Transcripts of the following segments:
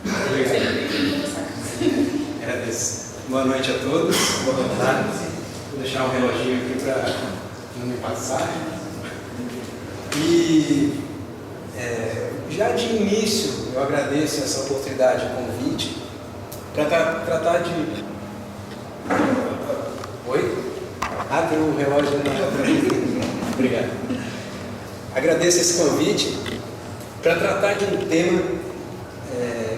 Obrigado. Agradeço. Boa noite a todos. Boa tarde. Vou deixar um reloginho aqui para não me passar. E já de início eu agradeço essa oportunidade, o convite, para tratar de... Oi? Ah, tem um relógio na... Obrigado. Agradeço esse convite para tratar de um tema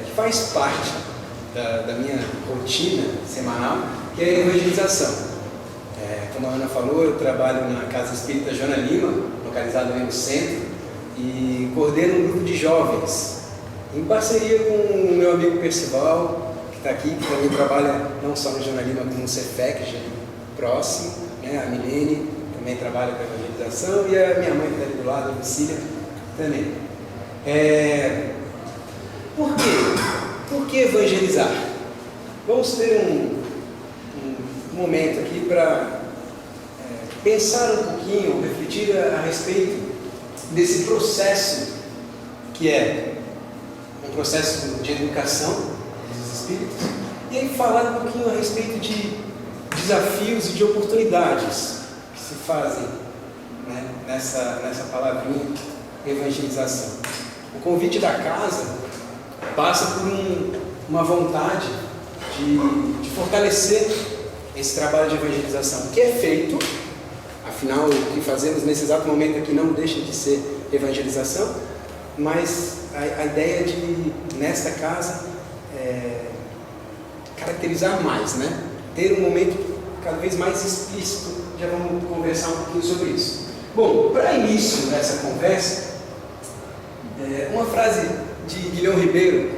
que faz parte da minha rotina semanal, que é a evangelização. Como a Ana falou, eu trabalho na Casa Espírita Joana Lima, localizada ali no centro, e coordeno um grupo de jovens, em parceria com o meu amigo Percival, que está aqui, que também trabalha não só no Joana Lima, como no Cefec, já próximo, né? A Milene também trabalha com a evangelização, e a minha mãe que está ali do lado, a Lucília, também. Por quê? Por que evangelizar? Vamos ter um momento aqui para pensar um pouquinho, refletir a respeito desse processo que é um processo de educação dos espíritos, e aí falar um pouquinho a respeito de desafios e de oportunidades que se fazem, né, nessa palavrinha evangelização. O convite da casa passa por uma vontade de fortalecer esse trabalho de evangelização, que é feito, afinal o que fazemos nesse exato momento aqui não deixa de ser evangelização, mas a ideia de, nesta casa, caracterizar mais, né? Ter um momento cada vez mais explícito. Já vamos conversar um pouquinho sobre isso. Bom, para início dessa conversa, uma frase de Guilhom Ribeiro,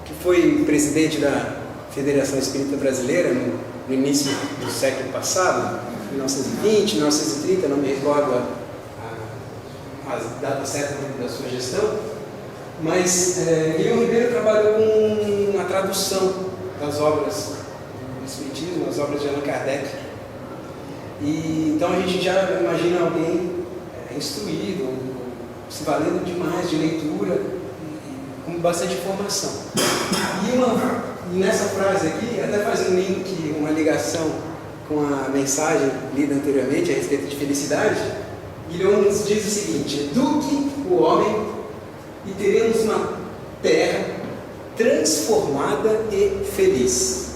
que foi presidente da Federação Espírita Brasileira no início do século passado, 1920, 1930, não me recordo a data certa da sua gestão, mas Guilhom Ribeiro trabalhou com a tradução das obras do Espiritismo, as obras de Allan Kardec. E então a gente já imagina alguém instruído, se valendo demais de leitura, com bastante informação. E nessa frase aqui, até fazendo um link, uma ligação com a mensagem lida anteriormente a respeito de felicidade, Guilhom nos diz o seguinte: eduque o homem e teremos uma terra transformada e feliz.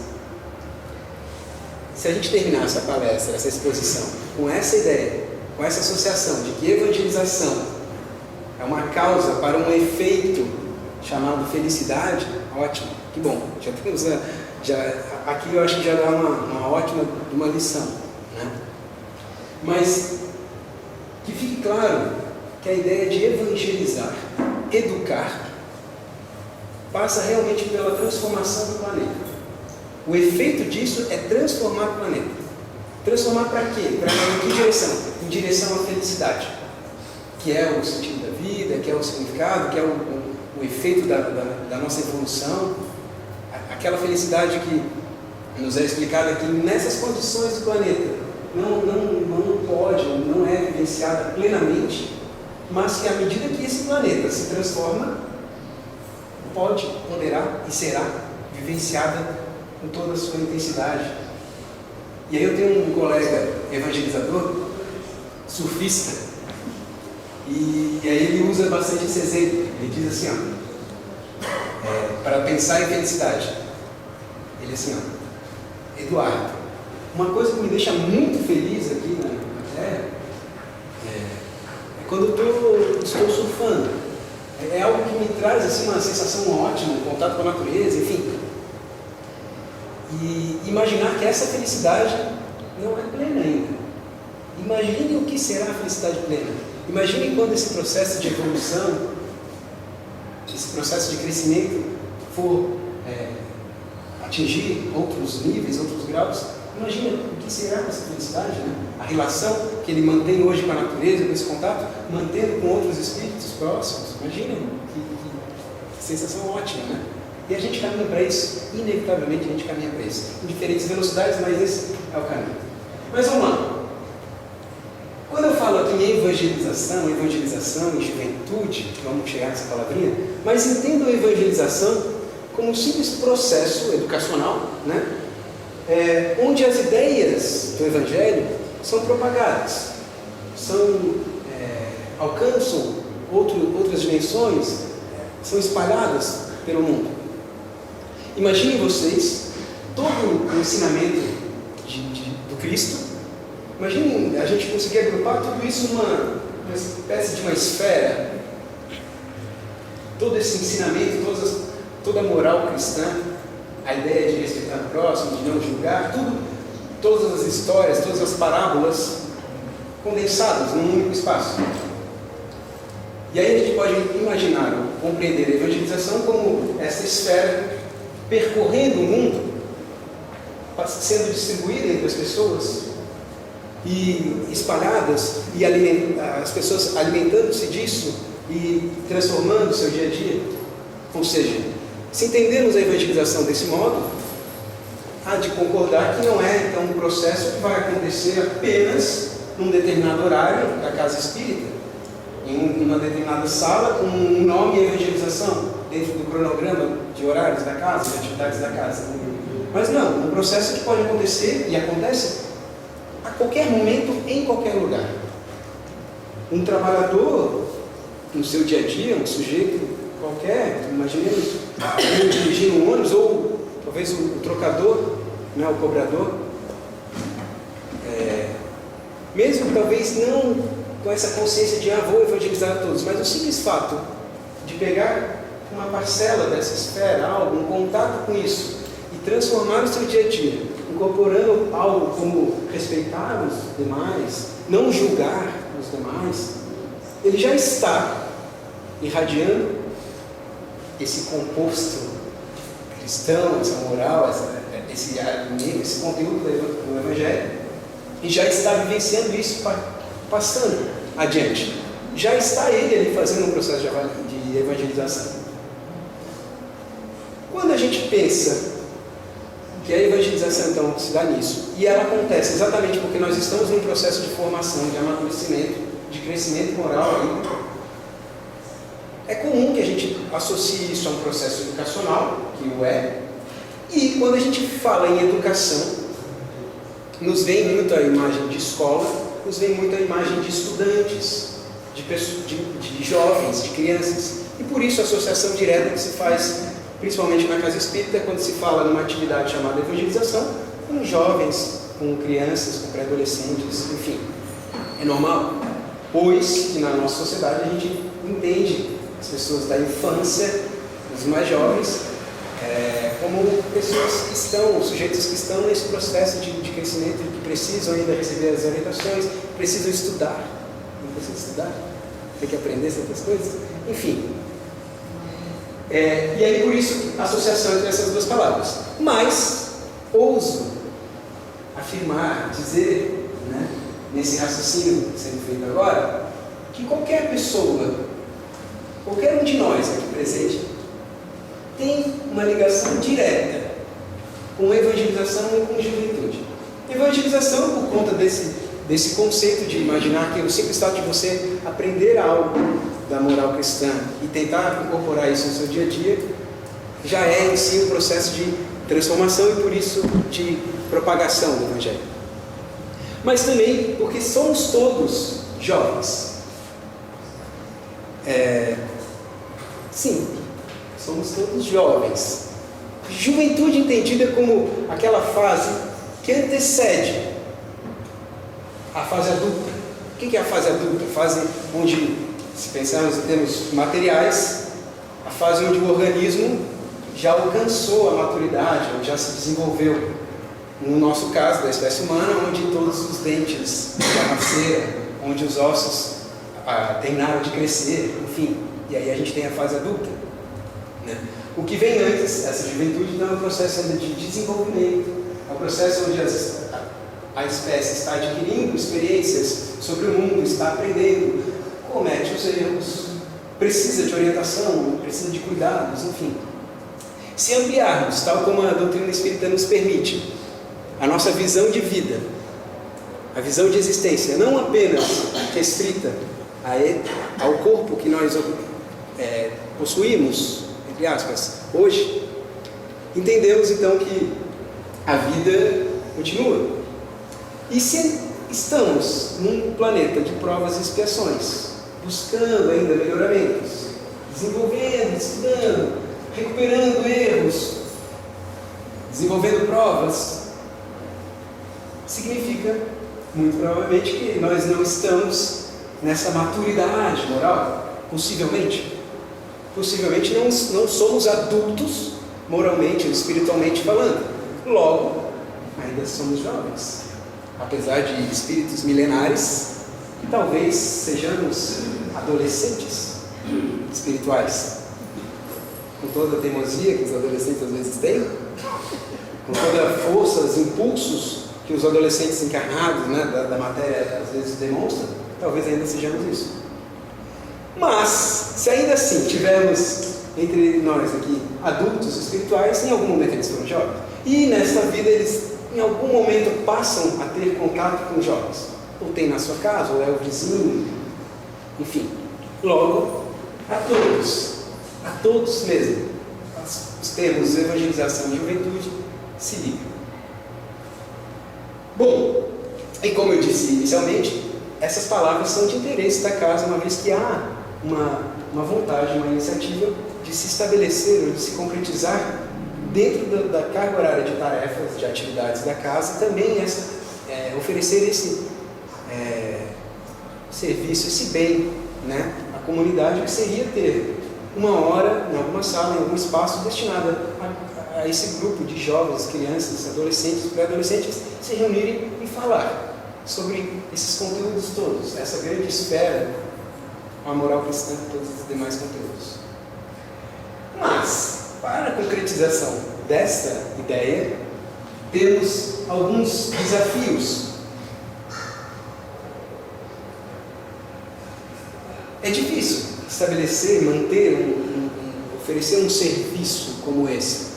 Se a gente terminar essa palestra, essa exposição, com essa ideia, com essa associação de que evangelização é uma causa para um efeito chamado felicidade, ótimo, que bom, já temos aqui eu acho que já dá uma ótima lição, né? Mas que fique claro que a ideia de evangelizar, educar, passa realmente pela transformação do planeta. O efeito disso é transformar o planeta. Transformar para quê? Para em que direção? Em direção à felicidade, que é o sentido da vida, que é o significado, que é o efeito da nossa evolução. Aquela felicidade que nos é explicada que nessas condições do planeta não é vivenciada plenamente, mas que à medida que esse planeta se transforma, poderá e será vivenciada com toda a sua intensidade. E aí eu tenho um colega evangelizador, surfista, e aí ele usa bastante esse exemplo. Ele diz assim, para pensar em felicidade, ele assim, Eduardo, uma coisa que me deixa muito feliz aqui na Terra é quando eu estou surfando. É algo que me traz assim, uma sensação ótima, um contato com a natureza, enfim. E imaginar que essa felicidade não é plena ainda. Imagine o que será a felicidade plena. Imagine quando esse processo de evolução, esse processo de crescimento for atingir outros níveis, outros graus. Imagina o que será essa felicidade, né? A relação que ele mantém hoje com a natureza, com esse contato, mantendo com outros espíritos próximos. Imagina que sensação ótima, né? E a gente caminha para isso, inevitavelmente a gente caminha para isso, em diferentes velocidades, mas esse é o caminho. Mas vamos lá. Quando eu falo aqui em evangelização e juventude, vamos chegar nessa palavrinha, mas entendo a evangelização como um simples processo educacional, né? Onde as ideias do Evangelho são propagadas, alcançam outras dimensões, são espalhadas pelo mundo. Imaginem vocês todo o ensinamento do Cristo. Imaginem a gente conseguir agrupar tudo isso numa espécie de uma esfera. Todo esse ensinamento, toda a moral cristã, a ideia de respeitar o próximo, de não julgar, todas as histórias, todas as parábolas condensadas num único espaço. E aí a gente pode imaginar, compreender a evangelização como essa esfera percorrendo o mundo, sendo distribuída entre as pessoas e espalhadas, e as pessoas alimentando-se disso e transformando o seu dia a dia. Ou seja, se entendermos a evangelização desse modo, há de concordar que não é então um processo que vai acontecer apenas num determinado horário da casa espírita, em uma determinada sala, com um nome evangelização, dentro do cronograma de horários da casa, de atividades da casa. Mas não, um processo que pode acontecer, e acontece, a qualquer momento, em qualquer lugar. Um trabalhador, no seu dia a dia, um sujeito qualquer, imaginemos, dirigindo um ônibus, ou talvez o trocador, né, o cobrador, mesmo talvez não com essa consciência de vou evangelizar a todos, mas o simples fato de pegar uma parcela dessa esfera, algo, um contato com isso, e transformar o seu dia a dia, incorporando algo como respeitar os demais, não julgar os demais, ele já está irradiando esse composto cristão, essa moral, esse alimento, esse conteúdo do Evangelho, e já está vivenciando isso, passando adiante. Já está ele ali fazendo um processo de evangelização. Quando a gente pensa que a evangelização então se dá nisso, e ela acontece exatamente porque nós estamos num processo de formação, de amadurecimento, de crescimento moral ainda, é comum que a gente associe isso a um processo educacional, que o é, e quando a gente fala em educação, nos vem muito a imagem de escola, nos vem muito a imagem de estudantes, de jovens, de crianças, e por isso a associação direta que se faz, principalmente na casa espírita, quando se fala numa atividade chamada evangelização, com jovens, com crianças, com pré-adolescentes, enfim. É normal, pois que na nossa sociedade a gente entende as pessoas da infância, os mais jovens, como pessoas que estão, sujeitos que estão nesse processo de crescimento, que precisam ainda receber as orientações, precisam estudar. Não precisam estudar, tem que aprender certas coisas, enfim. E aí por isso a associação entre essas duas palavras. Mas ouso afirmar, dizer, né, nesse raciocínio sendo feito agora, que qualquer pessoa, qualquer um de nós aqui presente, tem uma ligação direta com evangelização e com juventude. Evangelização por conta desse conceito de imaginar que o simples fato de você aprender algo da moral cristã e tentar incorporar isso no seu dia a dia, já é em si um processo de transformação e por isso de propagação do Evangelho. Mas também porque somos todos jovens. Sim, somos todos jovens. Juventude entendida como aquela fase que antecede a fase adulta. O que é a fase adulta? A fase onde, se pensarmos em termos materiais, a fase onde o organismo já alcançou a maturidade, onde já se desenvolveu. No nosso caso, da espécie humana, onde todos os dentes já nasceram, onde os ossos terminaram de crescer, enfim. E aí a gente tem a fase adulta, né? O que vem antes, essa juventude, então é um processo ainda de desenvolvimento, é um processo onde a espécie está adquirindo experiências sobre o mundo, está aprendendo, comete os erros, precisa de orientação, precisa de cuidados, enfim. Se ampliarmos, tal como a doutrina espírita nos permite, a nossa visão de vida, a visão de existência, não apenas restrita ao corpo que nós possuímos, entre aspas, hoje, entendemos então que a vida continua. E se estamos num planeta de provas e expiações, buscando ainda melhoramentos, desenvolvendo, estudando, recuperando erros, desenvolvendo provas, significa, muito provavelmente, que nós não estamos nessa maturidade moral, possivelmente. Possivelmente não somos adultos, moralmente ou espiritualmente falando. Logo, ainda somos jovens. Apesar de espíritos milenares, que talvez sejamos adolescentes espirituais. Com toda a teimosia que os adolescentes às vezes têm, com toda a força, os impulsos que os adolescentes encarnados, né, da matéria às vezes demonstram, talvez ainda sejamos isso. Mas, se ainda assim tivermos entre nós aqui adultos espirituais, em algum momento eles foram jovens. E nesta vida eles em algum momento passam a ter contato com jovens. Ou tem na sua casa, ou é o vizinho, enfim. Logo, a todos mesmo, os termos evangelização e juventude se ligam. Bom, e como eu disse inicialmente, essas palavras são de interesse da casa, uma vez que há uma vontade, uma iniciativa de se estabelecer ou de se concretizar dentro da carga horária de tarefas, de atividades da casa, também oferecer esse serviço, esse bem, né, à comunidade, que seria ter uma hora em alguma sala, em algum espaço destinado a esse grupo de jovens, crianças, adolescentes, pré-adolescentes se reunirem e falar sobre esses conteúdos todos, essa grande esfera, a moral cristã e todos os demais conteúdos. Mas, para a concretização desta ideia, temos alguns desafios. É difícil estabelecer, manter, oferecer um serviço como esse.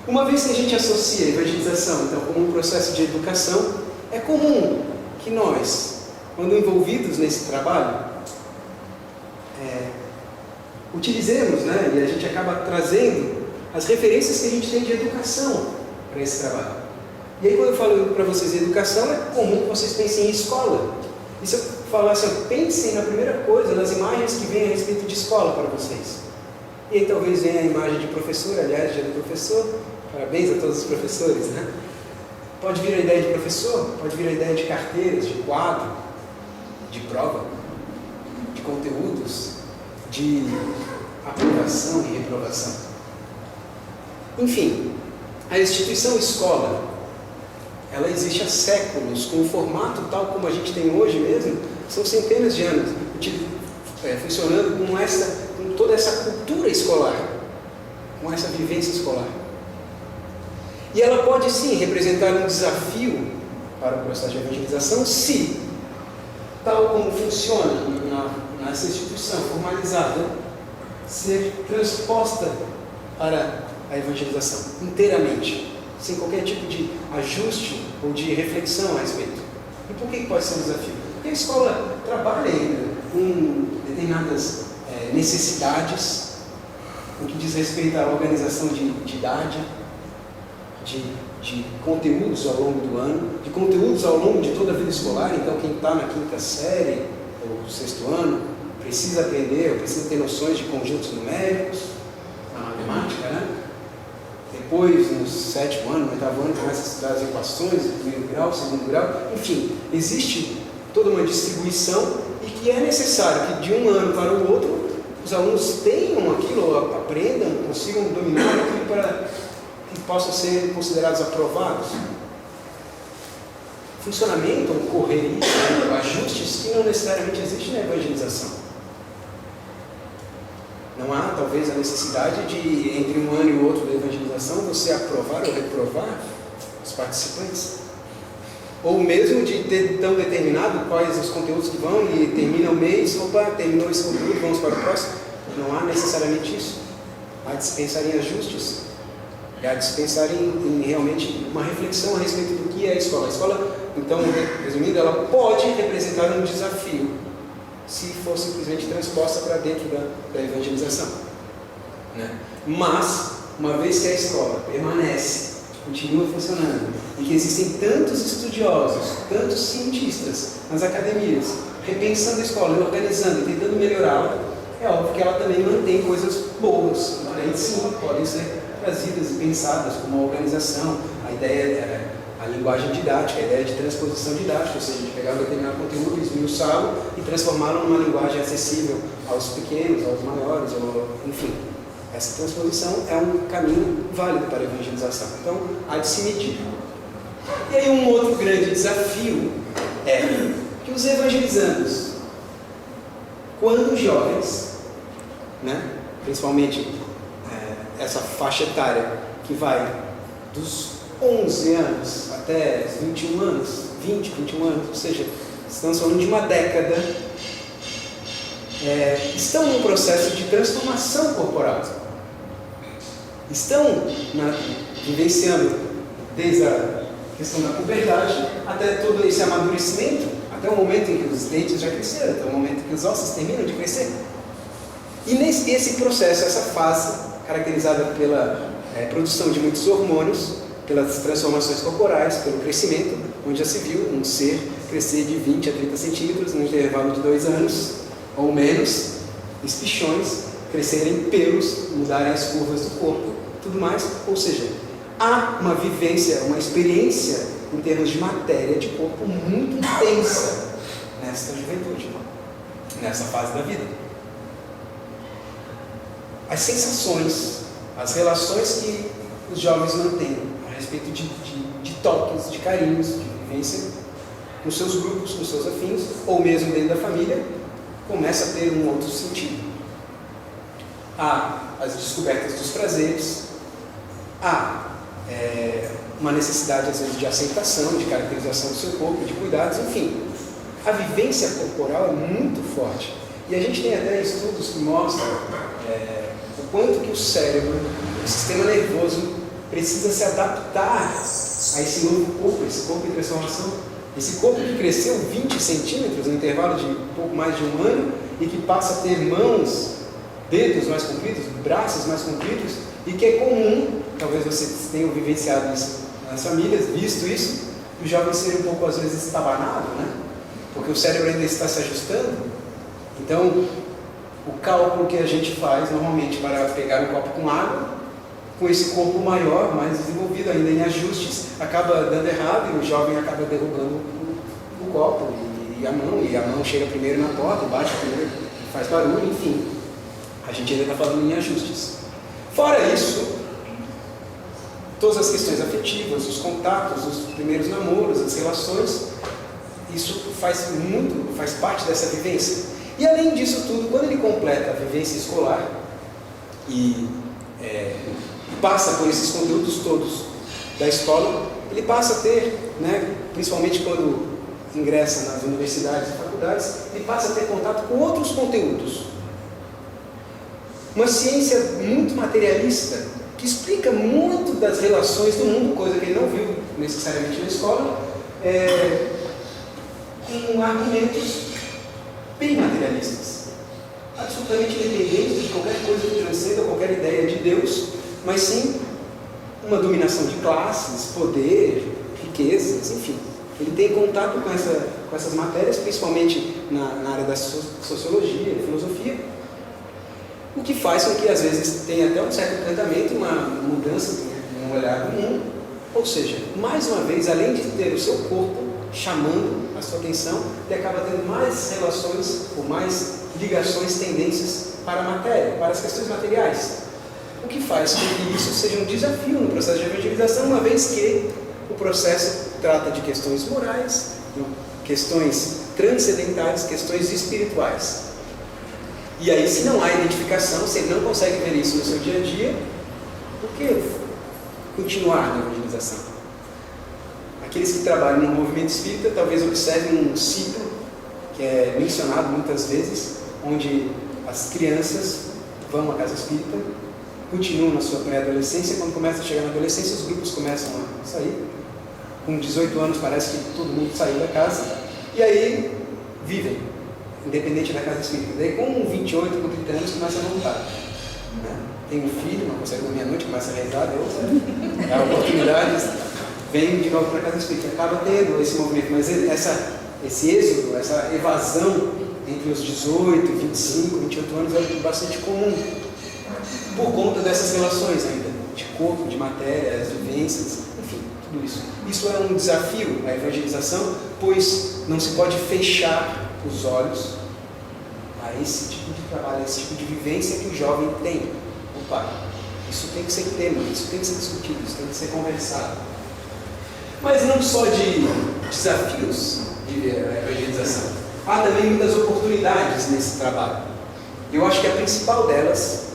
Uma vez que a gente associa a evangelização então, como um processo de educação, é comum que nós, quando envolvidos nesse trabalho, utilizemos, né, e a gente acaba trazendo as referências que a gente tem de educação para esse trabalho. E aí quando eu falo para vocês em educação, é comum que vocês pensem em escola. E se eu falar assim, pensem na primeira coisa, nas imagens que vêm a respeito de escola para vocês. E aí talvez venha a imagem de professor, aliás, dia do professor, parabéns a todos os professores, né? Pode vir a ideia de professor, pode vir a ideia de carteiras, de quadro, de prova, de conteúdos, de aprovação e reprovação. Enfim, a instituição escola, ela existe há séculos, com um formato tal como a gente tem hoje mesmo, são centenas de anos, funcionando com toda essa cultura escolar, com essa vivência escolar. E ela pode sim representar um desafio para o processo de evangelização, se, tal como funciona nessa instituição formalizada, ser transposta para a evangelização inteiramente, sem qualquer tipo de ajuste ou de reflexão a respeito. E por que pode ser um desafio? Porque a escola trabalha ainda com determinadas necessidades, no que diz respeito à organização de idade, de conteúdos ao longo do ano, de conteúdos ao longo de toda a vida escolar. Então quem está na quinta série ou sexto ano precisa aprender, ou precisa ter noções de conjuntos numéricos, na matemática, né? Depois, no sétimo ano, no oitavo ano, começa a estudar as equações, do primeiro grau, segundo grau, enfim, existe toda uma distribuição e que é necessário que de um ano para o outro os alunos tenham aquilo, aprendam, consigam dominar aquilo para que possam ser considerados aprovados. Funcionamento, correria, ajustes que não necessariamente existem na evangelização. Não há, talvez, a necessidade de, entre um ano e o outro da evangelização, você aprovar ou reprovar os participantes. Ou mesmo de ter tão determinado quais os conteúdos que vão e termina o mês, terminou esse conteúdo, vamos para o próximo. Não há necessariamente isso. Há de se pensar em ajustes. Há de se pensar em realmente uma reflexão a respeito do que é a escola. A escola, então, resumindo, ela pode representar um desafio se for simplesmente transposta para dentro da evangelização, né? Mas uma vez que a escola permanece, continua funcionando, e que existem tantos estudiosos, tantos cientistas nas academias, repensando a escola, organizando, tentando melhorá-la, é óbvio que ela também mantém coisas boas, porém sim, podem ser trazidas e pensadas como a organização, a ideia, a linguagem didática, a ideia de transposição didática, ou seja, de pegar um determinado conteúdo, esmiuçá-lo e transformá-lo numa linguagem acessível aos pequenos, aos maiores, enfim. Essa transposição é um caminho válido para a evangelização. Então, há de se medir. E aí um outro grande desafio é que os evangelizandos, quando jovens, né, principalmente essa faixa etária que vai dos 11 anos até 21 anos, 20, 21 anos, ou seja, estamos falando de uma década, estão num processo de transformação corporal. Estão vivenciando desde a questão da puberdade até todo esse amadurecimento, até o momento em que os dentes já cresceram, até o momento em que os ossos terminam de crescer. E esse processo, essa fase, caracterizada pela produção de muitos hormônios, pelas transformações corporais, pelo crescimento, onde já se viu um ser crescer de 20 a 30 centímetros no intervalo de 2 anos, ou menos, espichões, crescerem pelos, mudarem as curvas do corpo, tudo mais. Ou seja, há uma vivência, uma experiência em termos de matéria de corpo muito intensa nessa juventude, nessa fase da vida. As sensações, as relações que os jovens mantêm a respeito de toques, de carinhos, de vivência com seus grupos, com seus afins, ou mesmo dentro da família, começa a ter um outro sentido. Há as descobertas dos prazeres, há uma necessidade às vezes de aceitação, de caracterização do seu corpo, de cuidados, enfim. A vivência corporal é muito forte. E a gente tem até estudos que mostram o quanto que o cérebro, o sistema nervoso, precisa se adaptar a esse novo corpo, esse corpo em transformação. Esse corpo que cresceu 20 centímetros no intervalo de pouco mais de um ano e que passa a ter mãos, dedos mais compridos, braços mais compridos, e que é comum, talvez vocês tenham vivenciado isso nas famílias, visto isso, os jovens serem um pouco às vezes estabanados, né? Porque o cérebro ainda está se ajustando. Então, o cálculo que a gente faz normalmente para pegar um copo com água, com esse corpo maior, mais desenvolvido ainda em ajustes, acaba dando errado e o jovem acaba derrubando o copo e a mão chega primeiro na porta, bate primeiro, faz barulho, enfim. A gente ainda está falando em ajustes. Fora isso, todas as questões afetivas, os contatos, os primeiros namoros, as relações, isso faz parte dessa vivência. E além disso tudo, quando ele completa a vivência escolar e passa por esses conteúdos todos da escola, ele passa a ter, principalmente quando ingressa nas universidades e faculdades, ele passa a ter contato com outros conteúdos. Uma ciência muito materialista, que explica muito das relações do mundo, coisa que ele não viu necessariamente na escola, com argumentos bem materialistas, absolutamente independentes de qualquer coisa que transcenda qualquer ideia de Deus, mas sim uma dominação de classes, poder, riquezas, enfim. Ele tem contato com essas matérias, principalmente na área da sociologia, filosofia, o que faz com que às vezes tenha até um certo encantamento, uma mudança no olhar do mundo. Ou seja, mais uma vez, além de ter o seu corpo chamando a sua atenção, ele acaba tendo mais relações, ou mais ligações, tendências para a matéria, para as questões materiais. O que faz com que isso seja um desafio no processo de evangelização, uma vez que o processo trata de questões morais, questões transcendentais, questões espirituais. E aí, se não há identificação, se ele não consegue ver isso no seu dia a dia, por que continuar na evangelização? Aqueles que trabalham no movimento espírita talvez observem um ciclo que é mencionado muitas vezes, onde as crianças vão à casa espírita, continuam na sua pré-adolescência, quando começa a chegar na adolescência, os grupos começam a sair. Com 18 anos parece que todo mundo saiu da casa, e aí vivem, independente da casa espírita. Daí com 28, com 30 anos, começa a voltar. tem um filho, não consegue dormir à noite, começa a rezar, Deus dá oportunidades, vem de novo para casa do Espírito, acaba tendo esse movimento, mas esse êxodo, essa evasão entre os 18, 25, 28 anos é bastante comum, por conta dessas relações ainda, de corpo, de matéria, as vivências, enfim, tudo isso. Isso é um desafio à evangelização, pois não se pode fechar os olhos a esse tipo de trabalho, a esse tipo de vivência que o jovem tem. Opa, isso tem que ser tema, isso tem que ser discutido, isso tem que ser conversado. Mas não só de desafios de evangelização, há também muitas oportunidades nesse trabalho. Eu acho que a principal delas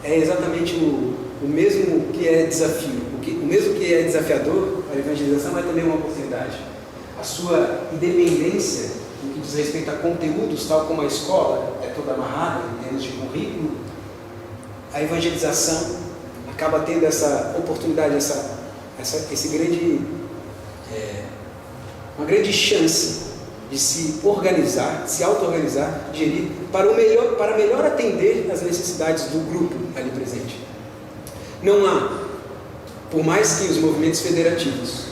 é exatamente o mesmo que é desafio, o mesmo que é desafiador, a evangelização é também uma oportunidade. A sua independência no que diz respeito a conteúdos, tal como a escola é toda amarrada em termos de currículo, a evangelização acaba tendo essa oportunidade, uma grande chance de se organizar, de se auto-organizar, gerir, para melhor atender às necessidades do grupo ali presente. Não há, por mais que os movimentos federativos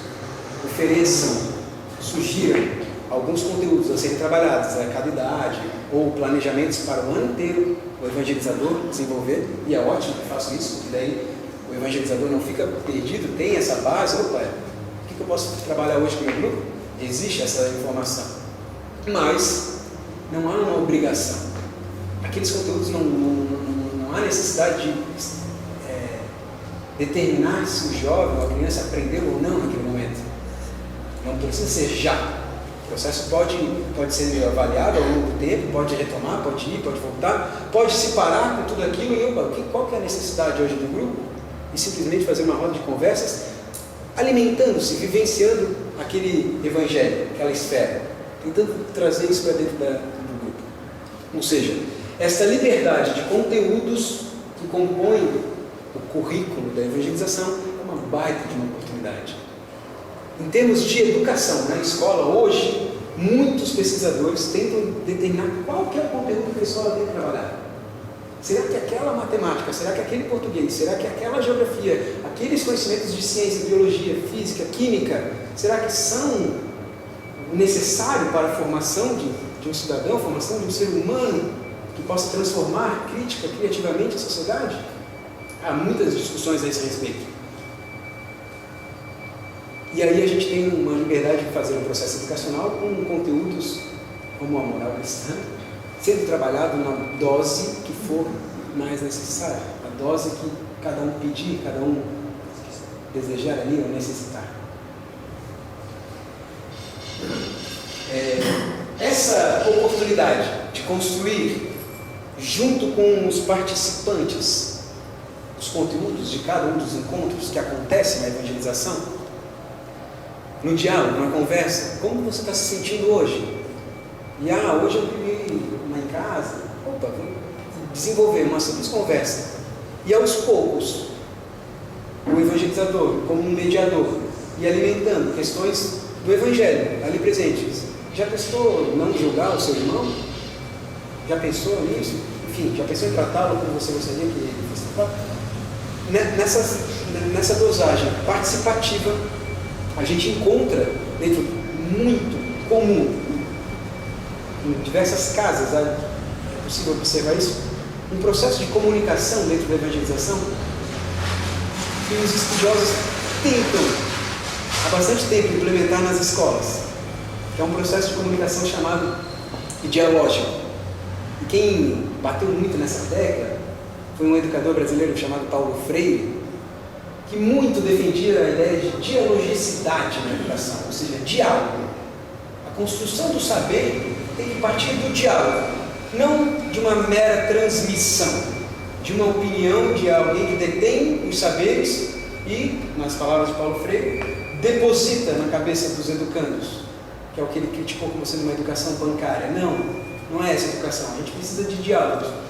ofereçam, sugiram alguns conteúdos a serem trabalhados a cada idade, ou planejamentos para o ano inteiro, o evangelizador desenvolver, e é ótimo que faça isso, porque daí o evangelizador não fica perdido, tem essa base, opa, o que eu posso trabalhar hoje com o meu grupo? Existe essa informação. Mas não há uma obrigação. Aqueles conteúdos não há necessidade de determinar se o jovem ou a criança aprendeu ou não naquele momento. Não precisa ser já. O processo pode ser avaliado ao longo do tempo, pode retomar, pode ir, pode voltar, pode se parar com tudo aquilo e qual que é a necessidade hoje do grupo? E simplesmente fazer uma roda de conversas, alimentando-se, vivenciando aquele evangelho, aquela esfera, tentando trazer isso para dentro do grupo. Ou seja, essa liberdade de conteúdos que compõem o currículo da evangelização é uma baita de uma oportunidade. Em termos de educação na escola, hoje, muitos pesquisadores tentam determinar qual que é o conteúdo que a escola tem que trabalhar. Será que aquela matemática, será que aquele português, será que aquela geografia, aqueles conhecimentos de ciência, biologia, física, química, será que são necessários para a formação de um cidadão, a formação de um ser humano que possa transformar crítica, criativamente a sociedade? Há muitas discussões a esse respeito. E aí a gente tem uma liberdade de fazer um processo educacional com conteúdos como a moral cristã, sendo trabalhado na dose que for mais necessária, a dose que cada um pedir, cada um desejar ali ou necessitar. Essa oportunidade de construir, junto com os participantes, os conteúdos de cada um dos encontros que acontecem na evangelização, no diálogo, na conversa, como você está se sentindo hoje? E hoje eu vivi lá em casa, vamos desenvolver uma simples conversa. E aos poucos, o evangelizador, como um mediador, e alimentando questões do evangelho ali presentes. Já pensou não julgar o seu irmão? Já pensou nisso? Enfim, já pensou em tratá-lo como você gostaria que ele fosse tratado? Nessa dosagem participativa, a gente encontra dentro muito comum, em diversas casas, é possível observar isso, um processo de comunicação dentro da evangelização que os estudiosos tentam há bastante tempo implementar nas escolas, que é um processo de comunicação chamado dialógico. E quem bateu muito nessa tecla foi um educador brasileiro chamado Paulo Freire, que muito defendia a ideia de dialogicidade na educação, ou seja, diálogo. A construção do saber tem que partir do diálogo, não de uma mera transmissão, de uma opinião de alguém que detém os saberes e, nas palavras de Paulo Freire, deposita na cabeça dos educandos, que é o que ele criticou como sendo uma educação bancária. Não é essa educação, a gente precisa de diálogo.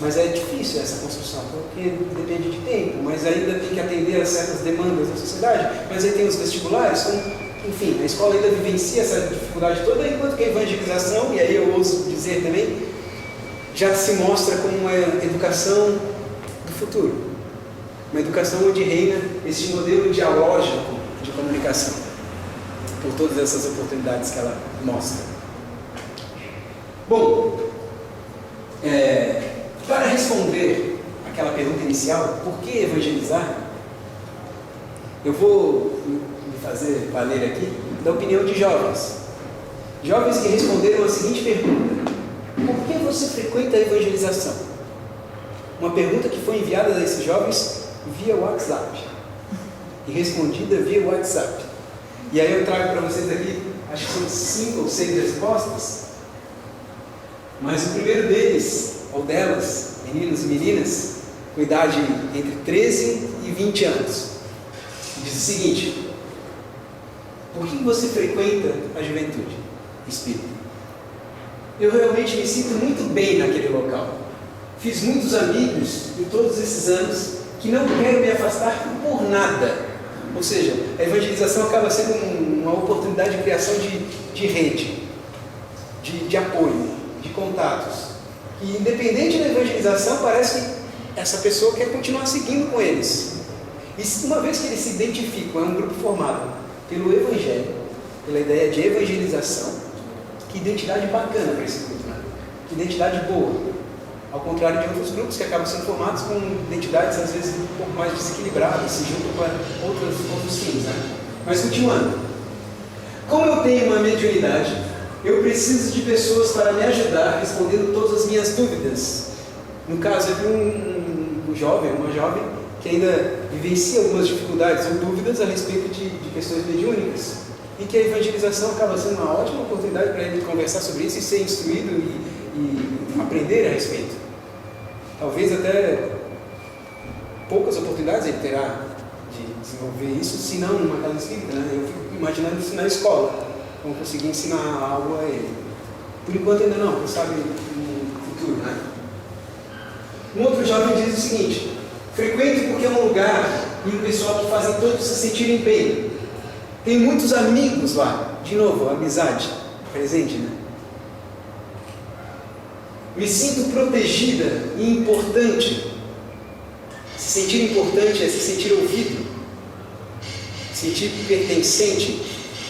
Mas é difícil essa construção, porque depende de tempo, mas ainda tem que atender a certas demandas da sociedade. Mas aí tem os vestibulares, enfim, a escola ainda vivencia essa dificuldade toda, enquanto que a evangelização, e aí eu ouso dizer também, já se mostra como uma educação do futuro. Uma educação onde reina esse modelo dialógico de comunicação, por todas essas oportunidades que ela mostra. Bom, para responder aquela pergunta inicial, por que evangelizar? Eu vou me fazer valer aqui da opinião de jovens. Jovens que responderam a seguinte pergunta: por que você frequenta a evangelização? Uma pergunta que foi enviada a esses jovens via WhatsApp e respondida via WhatsApp. E aí eu trago para vocês aqui, acho que são 5 ou 6 respostas. Mas o primeiro deles, ou delas, meninos e meninas, com idade entre 13 e 20 anos, diz o seguinte: por que você frequenta a juventude espírita? Eu realmente me sinto muito bem naquele local. Fiz muitos amigos em todos esses anos que não quero me afastar por nada. Ou seja, a evangelização acaba sendo uma oportunidade de criação de rede, de apoio, de contatos. E independente da evangelização, parece que essa pessoa quer continuar seguindo com eles. E uma vez que eles se identificam, é um grupo formado pelo Evangelho, pela ideia de evangelização, que identidade bacana para esse grupo, né? Que identidade boa. Ao contrário de outros grupos que acabam sendo formados com identidades às vezes um pouco mais desequilibradas, se juntam para outros fins, né? Mas continuando. Como eu tenho uma mediunidade, eu preciso de pessoas para me ajudar respondendo todas as minhas dúvidas. No caso aqui, um jovem, uma jovem que ainda vivencia algumas dificuldades ou dúvidas a respeito de questões mediúnicas, e que a evangelização acaba sendo uma ótima oportunidade para ele conversar sobre isso e ser instruído e aprender a respeito. Talvez até poucas oportunidades ele terá de desenvolver isso, se não numa casa espírita, né? Eu fico imaginando isso na escola, como conseguir ensinar algo a ele. Por enquanto ainda não, quem sabe no futuro, né? Um outro jovem diz o seguinte: frequento porque é um lugar e um pessoal que fazem todos se sentirem bem. Tem muitos amigos lá. De novo, amizade presente, né? Me sinto protegida e importante. Se sentir importante é se sentir ouvido, sentir pertencente,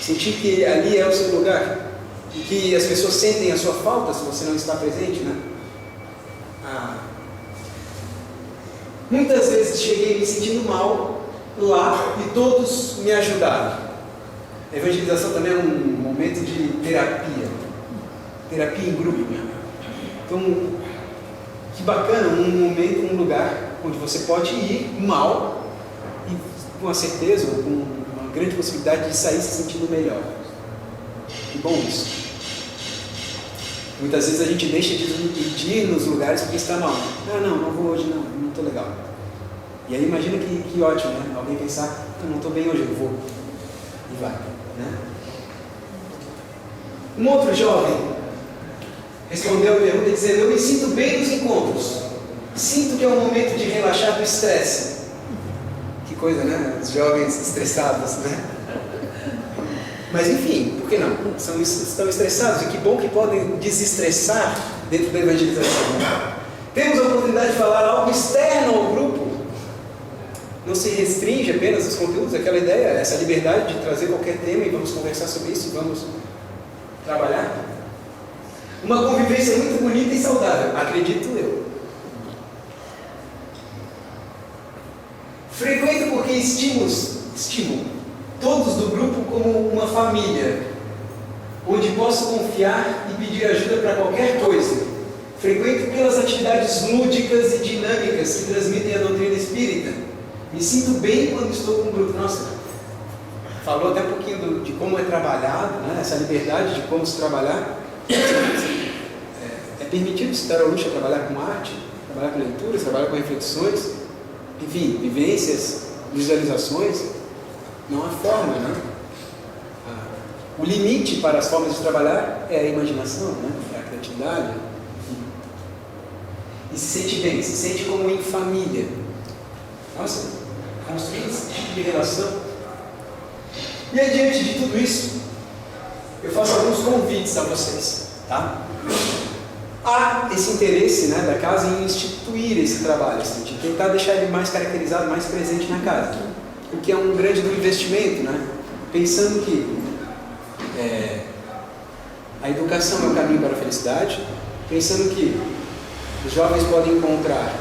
sentir que ali é o seu lugar, e que as pessoas sentem a sua falta se você não está presente, né? Muitas vezes cheguei me sentindo mal lá e todos me ajudaram. A evangelização também é um momento de terapia em grupo. Então, que bacana, um momento, um lugar onde você pode ir mal e com a certeza, ou com uma grande possibilidade de sair se sentindo melhor. Que bom isso. Muitas vezes a gente deixa de ir nos lugares porque está mal. Não vou hoje, não estou legal. E aí imagina que ótimo, né? Alguém pensar, não estou bem hoje, eu vou. E vai, né? Um outro jovem respondeu a pergunta dizendo: eu me sinto bem nos encontros. Sinto que é um momento de relaxar do estresse. Que coisa, né? Os jovens estressados, né? Mas enfim, por que não? Estão estressados e que bom que podem desestressar dentro da evangelização. Temos a oportunidade de falar algo externo ao grupo. Não se restringe apenas aos conteúdos, aquela ideia, essa liberdade de trazer qualquer tema e vamos conversar sobre isso, vamos trabalhar. Uma convivência muito bonita e saudável, acredito eu. Frequento porque estimo todos do grupo como uma família, onde posso confiar e pedir ajuda para qualquer coisa. Frequento pelas atividades lúdicas e dinâmicas que transmitem a doutrina espírita. Me sinto bem quando estou com o grupo. Nossa, falou até um pouquinho de como é trabalhado, né? Essa liberdade de como se trabalhar. É permitido se dar ao luxo a trabalhar com arte, trabalhar com leituras, trabalhar com reflexões, enfim, vivências, visualizações. Não há forma, né? O limite para as formas de trabalhar é a imaginação, né? É a criatividade. E se sente bem, se sente como em família. Nossa, construir esse tipo de relação. E aí, diante de tudo isso, eu faço alguns convites a vocês, tá? há esse interesse, né, da casa em instituir esse trabalho, assim, de tentar deixar ele mais caracterizado, mais presente na casa, o que é um grande investimento, né? Pensando que a educação é o caminho para a felicidade, pensando que os jovens podem encontrar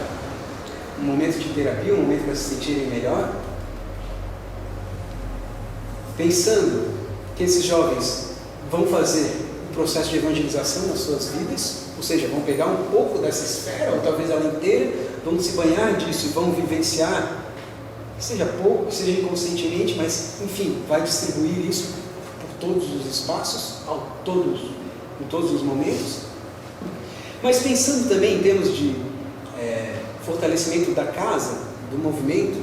um momento de terapia, um momento para se sentirem melhor, pensando que esses jovens vão fazer um processo de evangelização nas suas vidas, ou seja, vão pegar um pouco dessa esfera, ou talvez ela inteira, vão se banhar disso e vão vivenciar, que seja pouco, que seja inconscientemente, mas, enfim, vai distribuir isso por todos os espaços, em todos os momentos. Mas pensando também em termos de fortalecimento da casa, do movimento,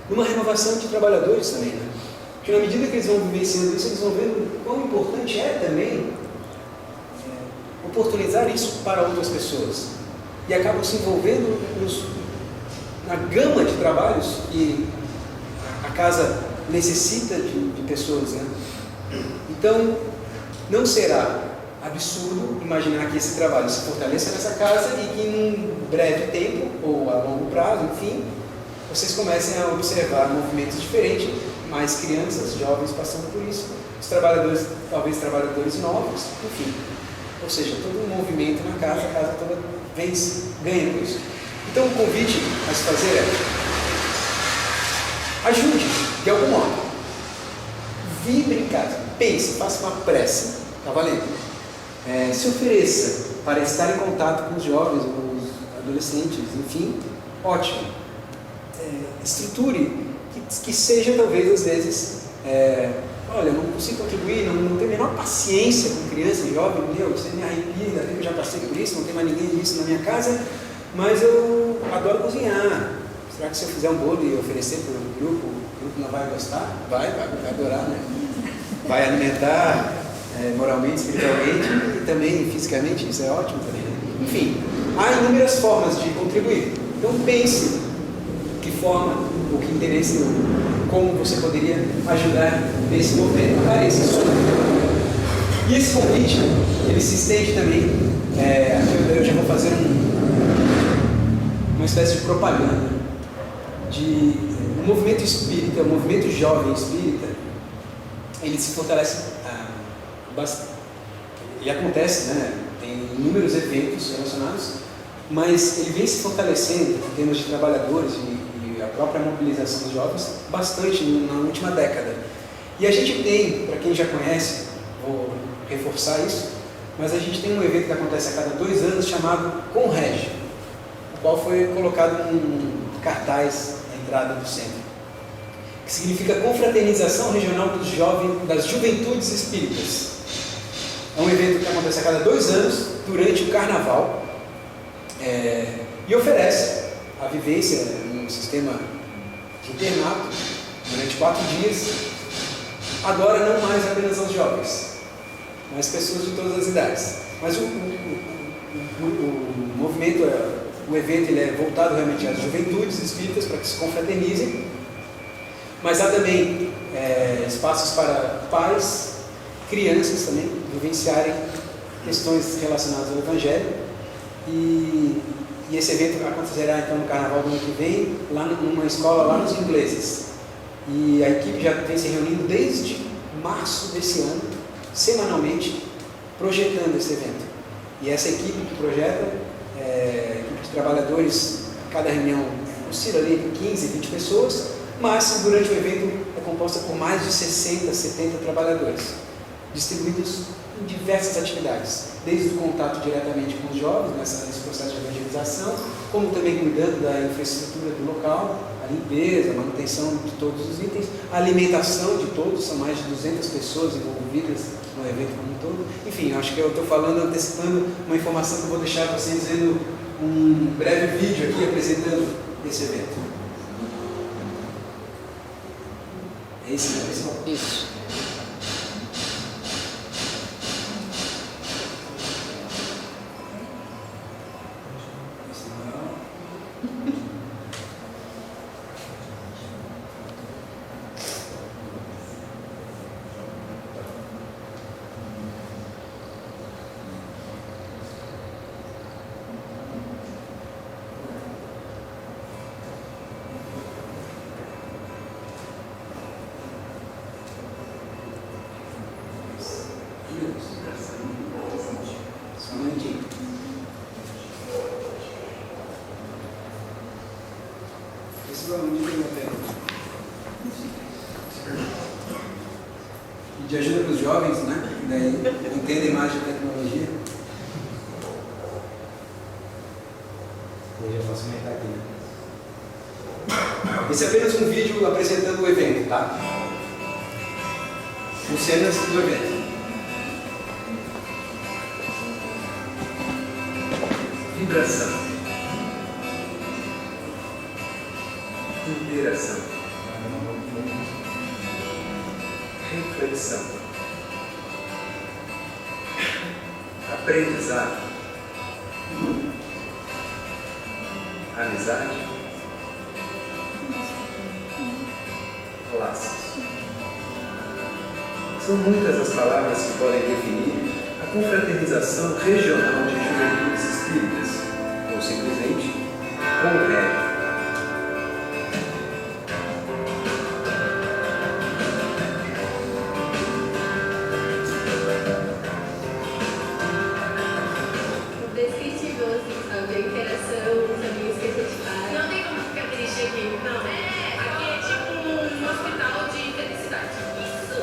numa renovação de trabalhadores também, né? Porque na medida que eles vão vivenciando isso, eles vão vendo quão importante é também oportunizar isso para outras pessoas. E acabam se envolvendo na gama de trabalhos que a casa necessita de pessoas, né? Então, não será absurdo imaginar que esse trabalho se fortaleça nessa casa e que num breve tempo, ou a longo prazo, enfim, vocês comecem a observar movimentos diferentes, mais crianças, jovens passando por isso, os trabalhadores, talvez trabalhadores novos, enfim. Ou seja, todo um movimento na casa, a casa toda vence, ganha com isso. Então o convite a se fazer ajude, de algum modo. Vibre em casa, pense, faça uma prece, está valendo? Se ofereça para estar em contato com os jovens, os adolescentes, enfim, ótimo. Estruture, que seja talvez às vezes, olha, não consigo contribuir, não tenho a menor paciência com criança e jovem, você me arrepia, ainda bem que eu já passei por isso, não tem mais ninguém disso na minha casa, mas eu adoro cozinhar. Será que se eu fizer um bolo e oferecer para o grupo não vai gostar? Vai adorar, né? Vai alimentar moralmente, espiritualmente e também fisicamente, isso é ótimo também. Enfim, há inúmeras formas de contribuir. Então pense que forma, ou que interesse, como você poderia ajudar nesse movimento a esse sonho. E esse convite, ele se estende também, eu já vou fazer uma espécie de propaganda de um movimento espírita, um movimento jovem espírita, ele se fortalece bastante. E acontece, né? Tem inúmeros eventos relacionados, mas ele vem se fortalecendo em termos de trabalhadores e a própria mobilização dos jovens bastante na última década. E a gente tem, para quem já conhece, vou reforçar isso, mas a gente tem um evento que acontece a cada 2 anos chamado Conreg, o qual foi colocado um cartaz na entrada do centro, que significa Confraternização Regional das Juventudes Espíritas. É um evento que acontece a cada 2 anos, durante o Carnaval, e oferece a vivência num sistema de internato, durante 4 dias, agora não mais apenas aos jovens, mas pessoas de todas as idades. Mas o movimento, o evento ele é voltado realmente às juventudes espíritas, para que se confraternizem, mas há também espaços para pais, crianças também, vivenciarem questões relacionadas ao Evangelho. E esse evento acontecerá então no Carnaval do ano que vem, lá numa escola lá nos Ingleses. E a equipe já vem se reunindo desde março desse ano, semanalmente, projetando esse evento. E essa equipe que projeta, equipe de trabalhadores, cada reunião oscila ali entre 15 e 20 pessoas, mas durante o evento é composta por mais de 60, 70 trabalhadores, distribuídos em diversas atividades, desde o contato diretamente com os jovens, nesse processo de evangelização, como também cuidando da infraestrutura do local, a limpeza, a manutenção de todos os itens, a alimentação de todos, são mais de 200 pessoas envolvidas no evento como um todo. Enfim, acho que eu estou falando, antecipando uma informação que eu vou deixar para vocês vendo um breve vídeo aqui apresentando esse evento. É esse, né? Isso. provavelmente tem uma tela. E de ajuda para os jovens, né? Que daí entendem mais de tecnologia. Eu já posso aumentar aqui, né? Esse é apenas um vídeo apresentando o evento, tá? Com cenas do evento. Vibração, interação, reflexão, aprendizado, amizade, laços. São muitas as palavras que podem definir a confraternização regional de juventudes espíritas, ou simplesmente CONREG. O descritivo, assim, sabe? A interação, os amigos que a gente faz. Não tem como ficar triste aqui. Não, aqui é tipo um hospital de felicidade. Isso!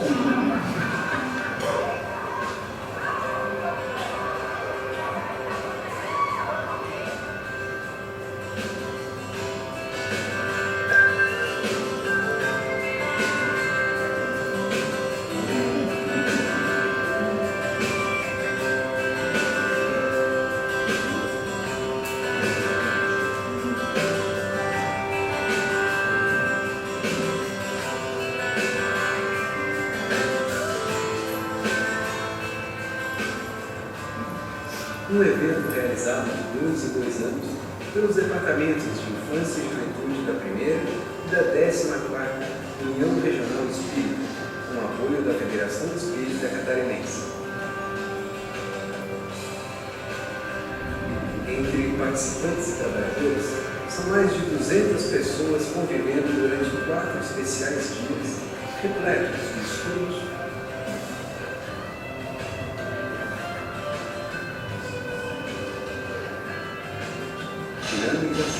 Um evento realizado de 2 em 2 anos pelos departamentos de Infância e Juventude da 1ª e da 14ª União Regional Espírita, com apoio da Federação Espírita Catarinense. Entre participantes e trabalhadores, são mais de 200 pessoas convivendo durante 4 especiais dias, repletos de estudos, dinâmicas,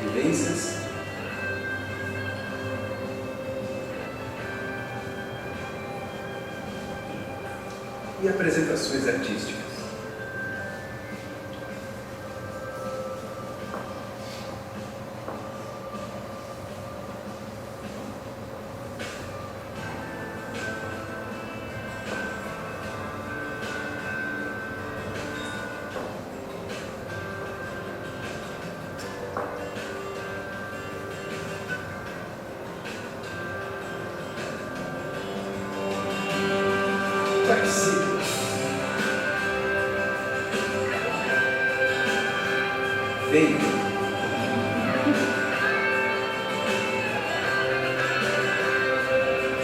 vivências, e apresentações artísticas. Participe. Venha.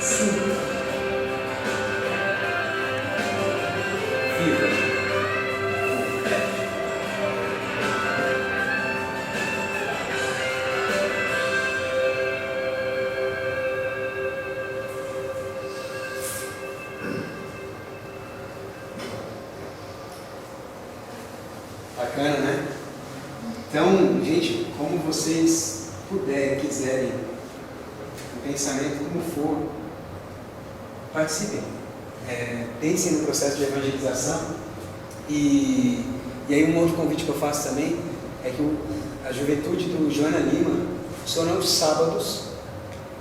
Sinta. Viva. Bacana, né? Então, gente, como vocês puderem, quiserem, o pensamento como for, participem. Pensem no processo de evangelização. E aí um outro convite que eu faço também é que a juventude do Joana Lima funciona aos sábados,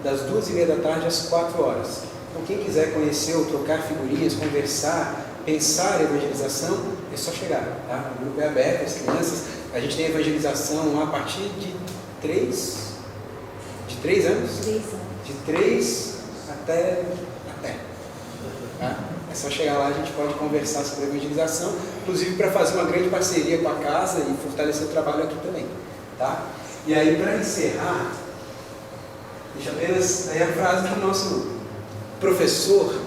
das 2h30 da tarde às 4 horas. Então quem quiser conhecer ou trocar figurinhas, conversar, pensar em evangelização, é só chegar, tá? O grupo é aberto, as crianças, a gente tem evangelização lá a partir de 3 anos? 3 anos. De 3 até. Tá? É só chegar lá, a gente pode conversar sobre evangelização, inclusive para fazer uma grande parceria com a casa e fortalecer o trabalho aqui também, tá? E aí, para encerrar, deixa apenas aí a frase do nosso professor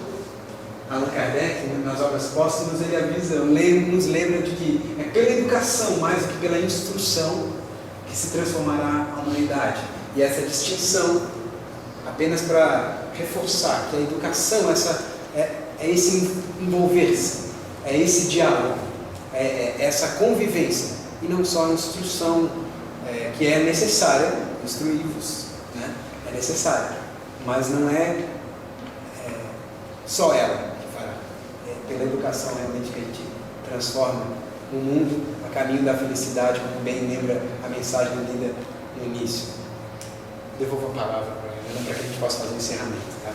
Allan Kardec, nas obras póstumas, ele avisa, nos lembra de que é pela educação mais do que pela instrução que se transformará a humanidade. E essa distinção, apenas para reforçar que a educação, é esse envolver-se, é esse diálogo, é essa convivência, e não só a instrução, que é necessária, instruir-vos, né? É necessária, mas não é só ela que fará. É pela educação realmente que a gente transforma o mundo a caminho da felicidade, como bem lembra a mensagem lida no início. Devolvo a palavra para ela, para que a gente possa fazer o encerramento. Tá?